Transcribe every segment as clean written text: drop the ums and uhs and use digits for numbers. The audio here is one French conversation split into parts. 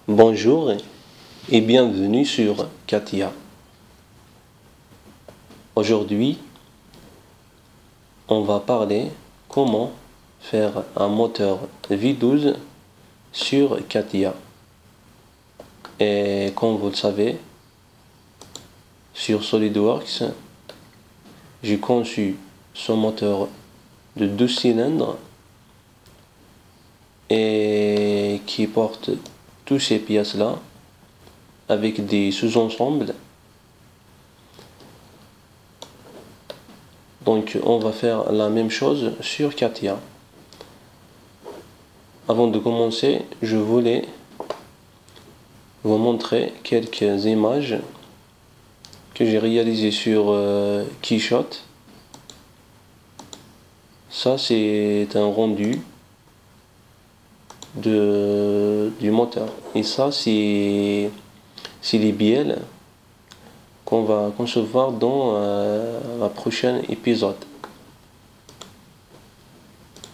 Bonjour et bienvenue sur CATIA. Aujourd'hui, on va parler comment faire un moteur V12 sur CATIA. Et comme vous le savez, sur SolidWorks, j'ai conçu ce moteur de 2 cylindres et qui porte toutes ces pièces-là avec des sous-ensembles. Donc on va faire la même chose sur CATIA. Avant de commencer, je voulais vous montrer quelques images que j'ai réalisées sur Keyshot. Ça c'est un rendu du moteur. Et ça c'est les bielles qu'on va concevoir dans la prochaine épisode.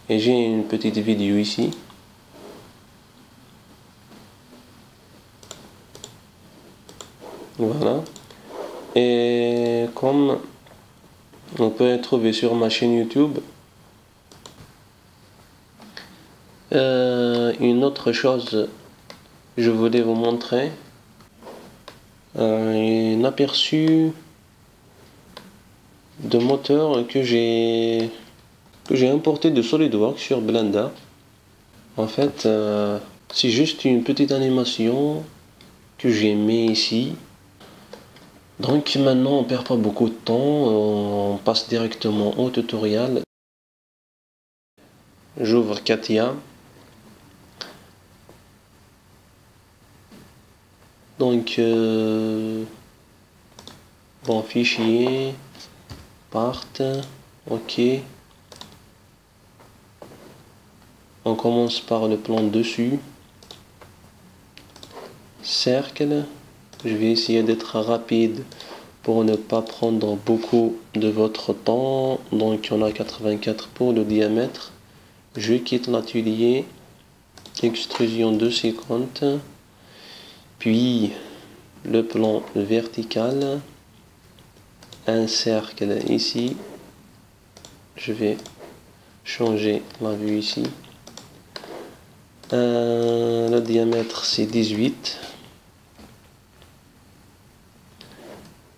Et j'ai une petite vidéo ici. Voilà. Et comme on peut le trouver sur ma chaîne YouTube, une autre chose, je voulais vous montrer un aperçu de moteur que j'ai importé de SolidWorks sur Blender. En fait, c'est juste une petite animation que j'ai mis ici. Donc maintenant on perd pas beaucoup de temps, on passe directement au tutoriel. J'ouvre CATIA. Donc bon, fichier, part, ok. On commence par le plan dessus. Cercle. Je vais essayer d'être rapide pour ne pas prendre beaucoup de votre temps. Donc on a 84 pour le diamètre. Je quitte l'atelier. Extrusion 250. Puis le plan vertical. Un cercle ici. Je vais changer la vue ici. Le diamètre c'est 18.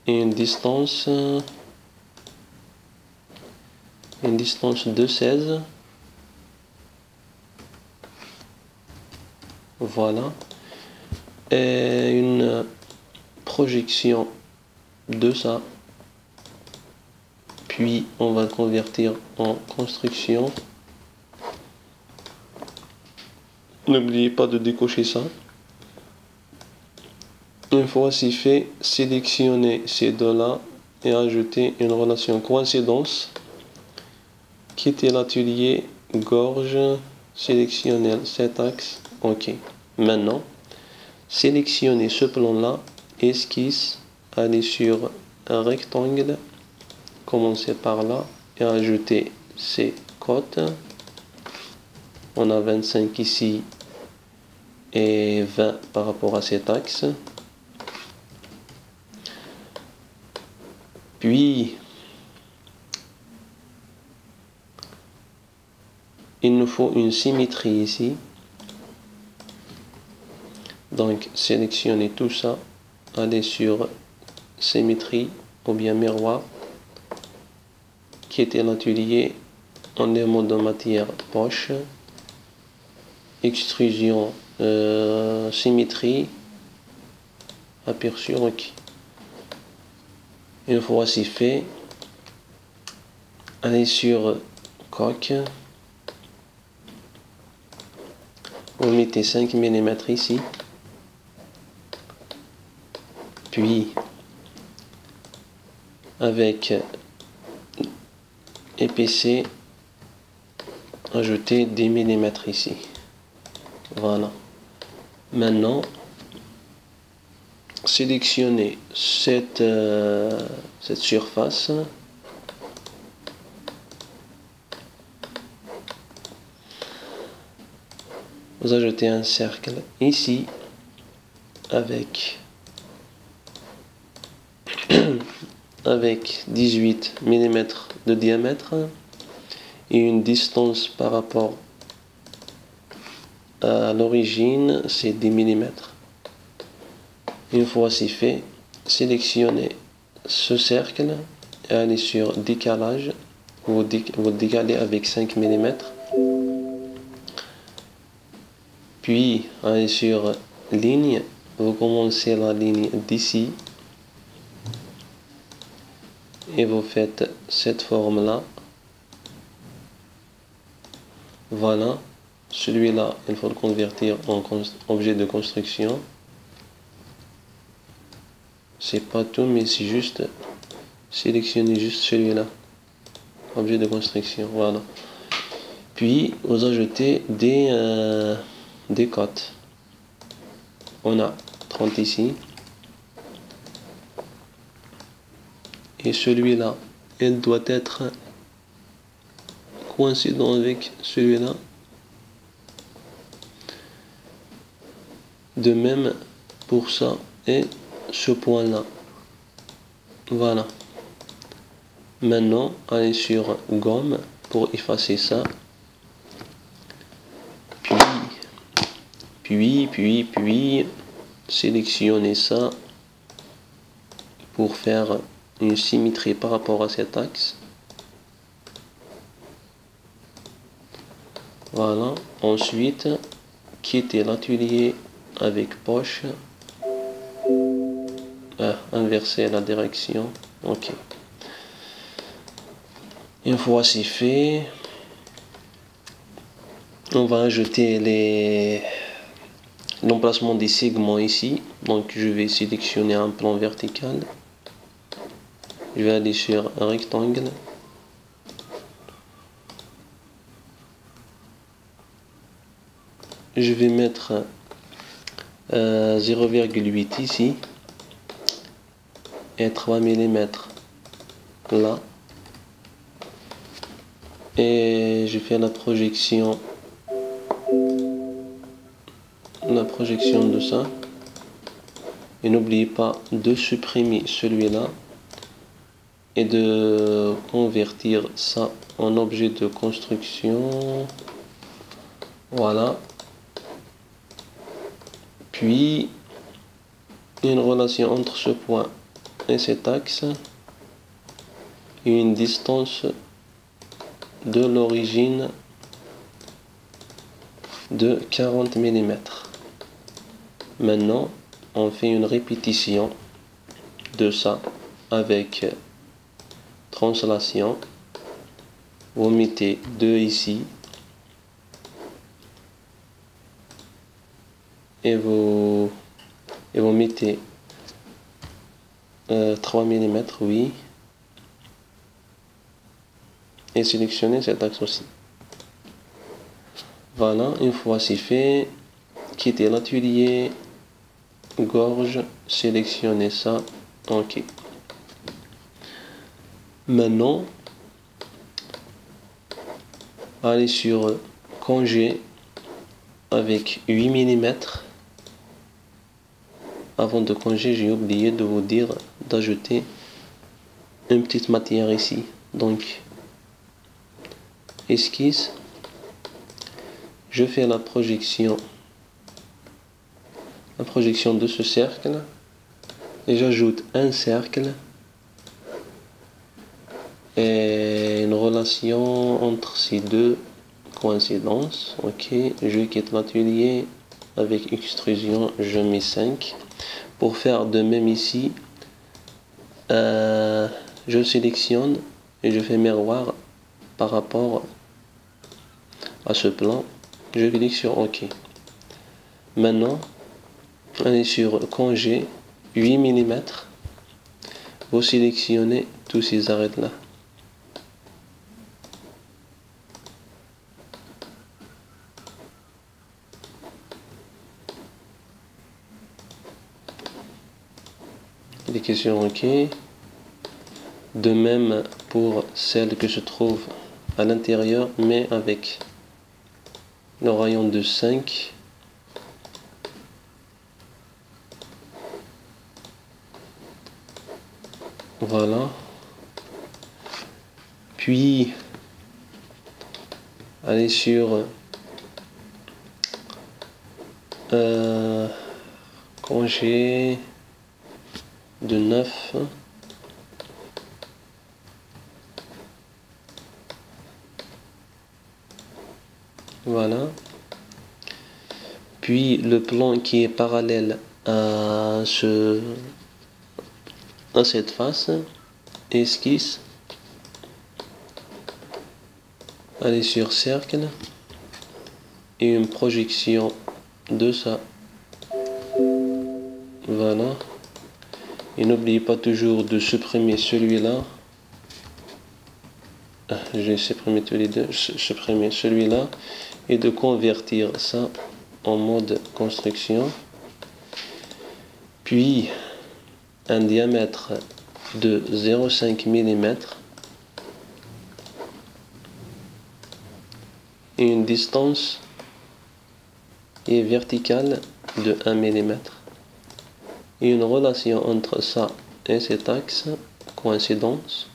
Et une distance de 16. Voilà. Et une projection de ça. Puis on va le convertir en construction. N'oubliez pas de décocher ça. Une fois c'est fait, sélectionnez ces deux-là et ajouter une relation coïncidence. Quittez l'atelier, gorge, sélectionnez cet axe, ok. Maintenant, sélectionnez ce plan-là, esquisse, allez sur un rectangle, commencez par là et ajoutez ces côtes. On a 25 ici et 20 par rapport à cet axe. Puis, il nous faut une symétrie ici. Donc, sélectionnez tout ça. Allez sur symétrie ou bien miroir. Quittez l'atelier. On est en mode matière poche. Extrusion, symétrie. Aperçu, ok. Une fois c'est fait, allez sur coque, vous mettez 5 mm ici, puis avec épaisseur, ajoutez des millimètres ici. Voilà. Maintenant, sélectionnez cette surface. Vous ajoutez un cercle ici avec 18 mm de diamètre et une distance par rapport à l'origine, c'est 10 mm. Une fois c'est fait, sélectionnez ce cercle et allez sur décalage. Vous décalez avec 5 mm. Puis allez sur ligne. Vous commencez la ligne d'ici. Et vous faites cette forme là. Voilà. Celui-là, il faut le convertir en objet de construction. C'est pas tout, mais c'est juste sélectionner juste celui-là. Objet de construction, voilà. Puis vous ajoutez des cotes. On a 30 ici. Et celui-là, il doit être coïncident avec celui-là. De même pour ça et ce point-là. Voilà. Maintenant, allez sur gomme pour effacer ça. Puis, sélectionnez ça pour faire une symétrie par rapport à cet axe. Voilà. Ensuite, quittez l'atelier avec poche. Inverser la direction. Ok. Une fois c'est fait, on va ajouter l'emplacement des segments ici. Donc je vais sélectionner un plan vertical. Je vais aller sur un rectangle. Je vais mettre 0,8 ici et 3 mm là. Et je fais la projection de ça. Et n'oubliez pas de supprimer celui-là et de convertir ça en objet de construction. Voilà. Puis une relation entre ce point et cet axe et une distance de l'origine de 40 mm. Maintenant, on fait une répétition de ça avec translation. Vous mettez 2 ici et vous mettez 3 mm, oui, et sélectionnez cet axe aussi. Voilà, une fois c'est fait, quittez l'atelier, gorge, sélectionnez ça, ok. Maintenant, allez sur congé avec 8 mm. Avant de congé, j'ai oublié de vous dire d'ajouter une petite matière ici. Donc, esquisse, je fais la projection de ce cercle et j'ajoute un cercle et une relation entre ces deux coïncidences. Ok, je quitte l'atelier avec extrusion, je mets 5. Pour faire de même ici, je sélectionne et je fais miroir par rapport à ce plan. Je clique sur OK. Maintenant, allez sur congé, 8 mm. Vous sélectionnez tous ces arêtes là. Cliquez sur OK. De même pour celle que se trouve à l'intérieur, mais avec le rayon de 5. Voilà. Puis, allez sur congé de 9. Voilà. Puis le plan qui est parallèle à cette face, esquisse. Allez sur cercle et une projection de ça. Voilà. Et n'oubliez pas toujours de supprimer celui-là. J'ai supprimé tous les deux. Supprimer celui-là et de convertir ça en mode construction. Puis un diamètre de 0,5 mm et une distance est verticale de 1 mm et une relation entre ça et cet axe, coïncidence.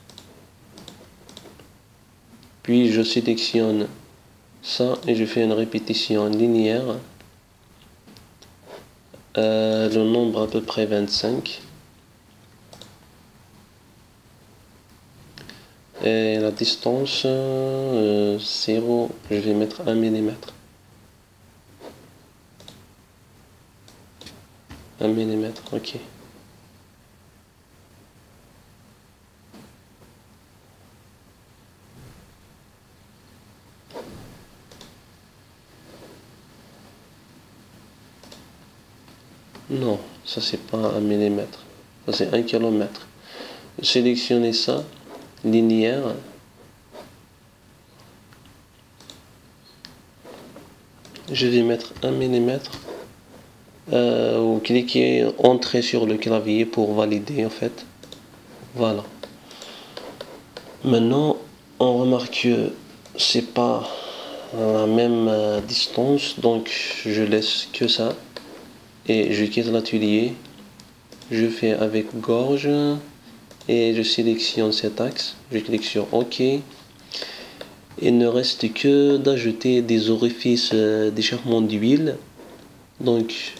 Puis je sélectionne ça et je fais une répétition linéaire, le nombre à peu près 25 et la distance 0, je vais mettre 1 mm. 1 mm, ok. Non, ça c'est pas 1 mm, ça c'est 1 km. Sélectionnez ça, linéaire. Je vais mettre 1 mm. Ou cliquez Entrée sur le clavier pour valider en fait. Voilà. Maintenant, on remarque que c'est pas la même distance, donc je laisse que ça et je quitte l'atelier. Je fais avec gorge et je sélectionne cet axe. Je clique sur OK. Il ne reste que d'ajouter des orifices d'échappement d'huile. Donc,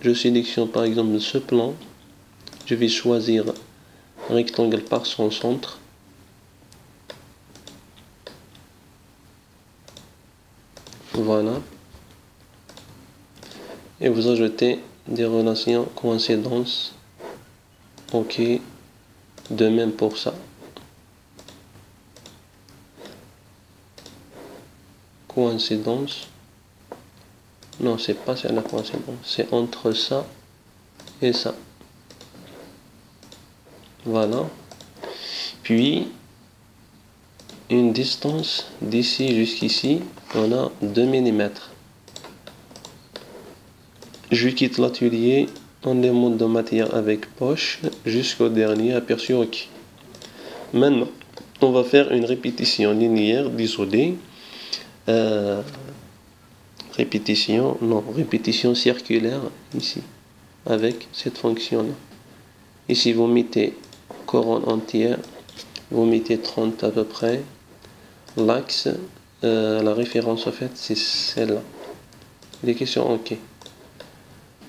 je sélectionne par exemple ce plan. Je vais choisir un rectangle par son centre. Voilà. Et vous ajoutez des relations coïncidence. OK. De même pour ça. Coïncidence. Non, c'est pas la coïncidence. C'est entre ça et ça. Voilà. Puis, une distance d'ici jusqu'ici, on a 2 mm. Je quitte l'atelier en les modes de matière avec poche jusqu'au dernier aperçu OK. Maintenant, on va faire une répétition linéaire d'isolé. Répétition circulaire ici avec cette fonction là. Ici vous mettez couronne entière, vous mettez 30 à peu près. L'axe, la référence en fait c'est celle-là. Les questions OK.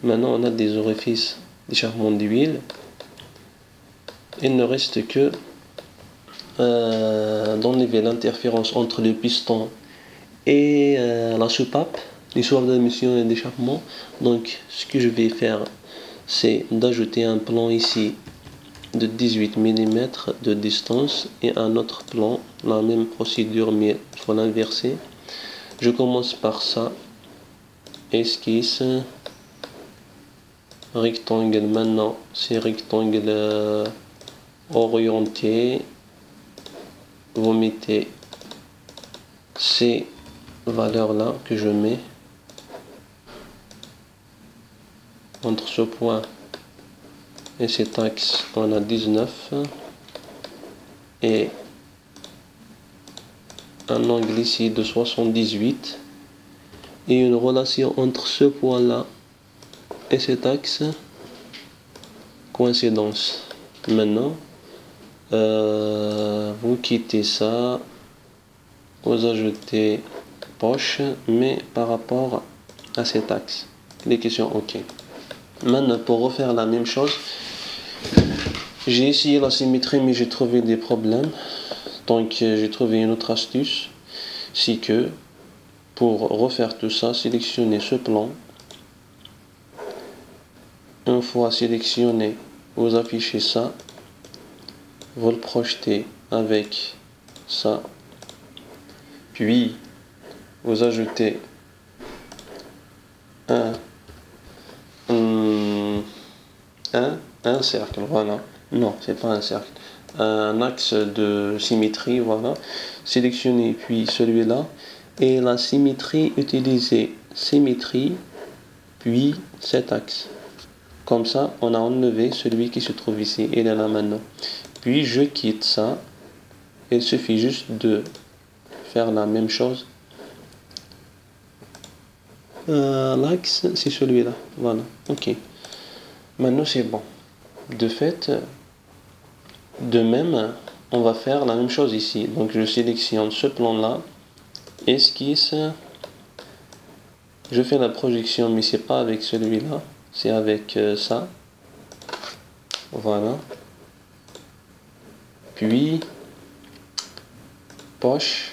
Maintenant on a des orifices d'échappement d'huile. Il ne reste que d'enlever l'interférence entre le piston et la soupape, les soives d'admission et d'échappement. Donc ce que je vais faire, c'est d'ajouter un plan ici de 18 mm de distance et un autre plan, la même procédure mais il faut l'inverser. Je commence par ça, esquisse, rectangle. Maintenant c'est rectangle orienté. Vous mettez ces valeurs là que je mets entre ce point et cet axe. On a 19 et un angle ici de 78 et une relation entre ce point là et cet axe, coïncidence. Maintenant Vous quittez ça, vous ajoutez poche, mais par rapport à cet axe. Cliquez sur OK. Maintenant, pour refaire la même chose, j'ai essayé la symétrie, mais j'ai trouvé des problèmes. Donc, j'ai trouvé une autre astuce. C'est que, pour refaire tout ça, sélectionnez ce plan. Une fois sélectionné, vous affichez ça. Vous le projetez avec ça. Puis, vous ajoutez un cercle, voilà. Non, c'est pas un cercle. Un axe de symétrie, voilà. Sélectionnez puis celui-là. Et la symétrie, utilisez symétrie, puis cet axe. Comme ça, on a enlevé celui qui se trouve ici. Il est là maintenant. Puis je quitte ça. Il suffit juste de faire la même chose. L'axe, c'est celui-là. Voilà. OK. Maintenant, c'est bon. De fait, de même, on va faire la même chose ici. Donc, je sélectionne ce plan-là. Esquisse. Je fais la projection, mais c'est pas avec celui-là. C'est avec ça. Voilà. Puis, poche.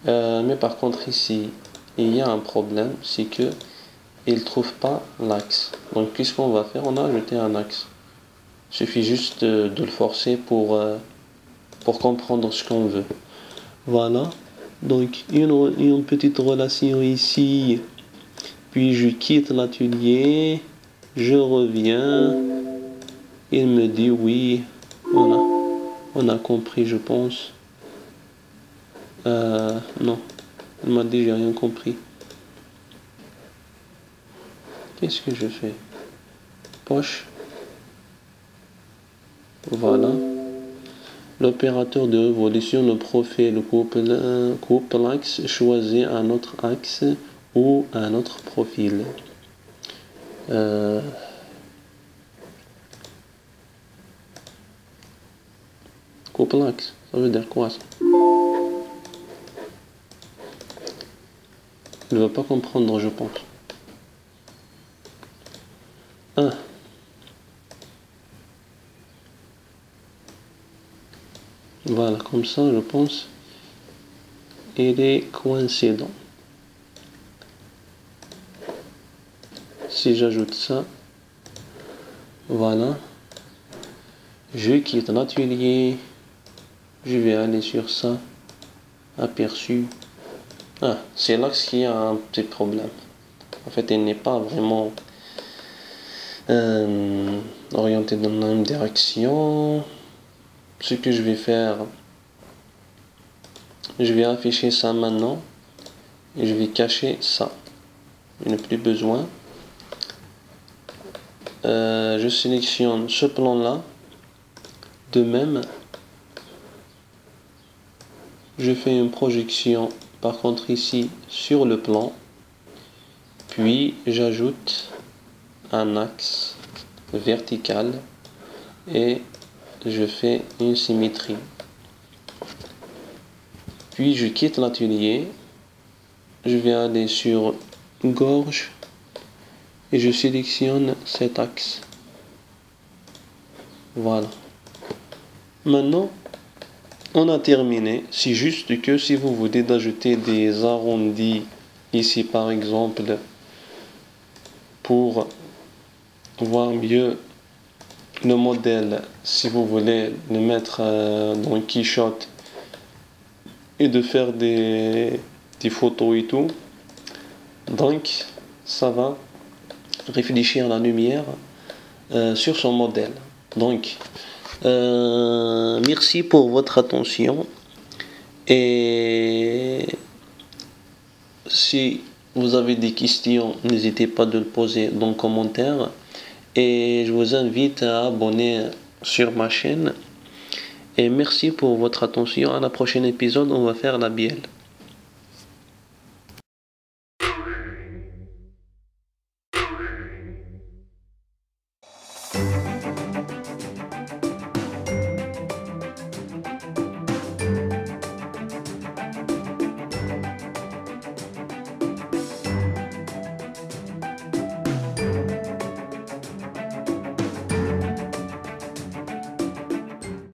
Mais par contre, ici, il y a un problème. C'est que il ne trouve pas l'axe. Donc, qu'est-ce qu'on va faire? On a ajouté un axe. Il suffit juste de le forcer pour comprendre ce qu'on veut. Voilà. Donc, une petite relation ici. Puis, je quitte l'atelier. Je reviens. Il me dit oui. Voilà. On a compris, je pense. Non. Il m'a dit j'ai rien compris. Qu'est-ce que je fais? Poche. Voilà. L'opérateur de révolution, le profil coupe l'axe, choisit un autre axe ou un autre profil. Coupe l'axe, ça veut dire quoi ça? Il ne va pas comprendre, je pense. Voilà, comme ça, je pense, il est coïncident. Si j'ajoute ça, voilà, je quitte l'atelier, je vais aller sur ça, aperçu. C'est l'axe qui a un petit problème. En fait, il n'est pas vraiment orienté dans la même direction. Ce que je vais faire, je vais afficher ça maintenant et je vais cacher ça. Je n'ai plus besoin. Je sélectionne ce plan là. De même, je fais une projection par contre ici sur le plan. Puis j'ajoute un axe vertical et je fais une symétrie. Puis je quitte l'atelier. Je vais aller sur gorge et je sélectionne cet axe. Voilà. Maintenant, on a terminé. C'est juste que si vous voulez d'ajouter des arrondis ici par exemple pour voir mieux le modèle, si vous voulez le mettre dans Quichotte et de faire des photos et tout, donc ça va réfléchir la lumière sur son modèle. Donc merci pour votre attention et si vous avez des questions, n'hésitez pas de le poser dans les commentaires et je vous invite à abonner sur ma chaîne et merci pour votre attention. À la prochaine épisode, on va faire la bielle.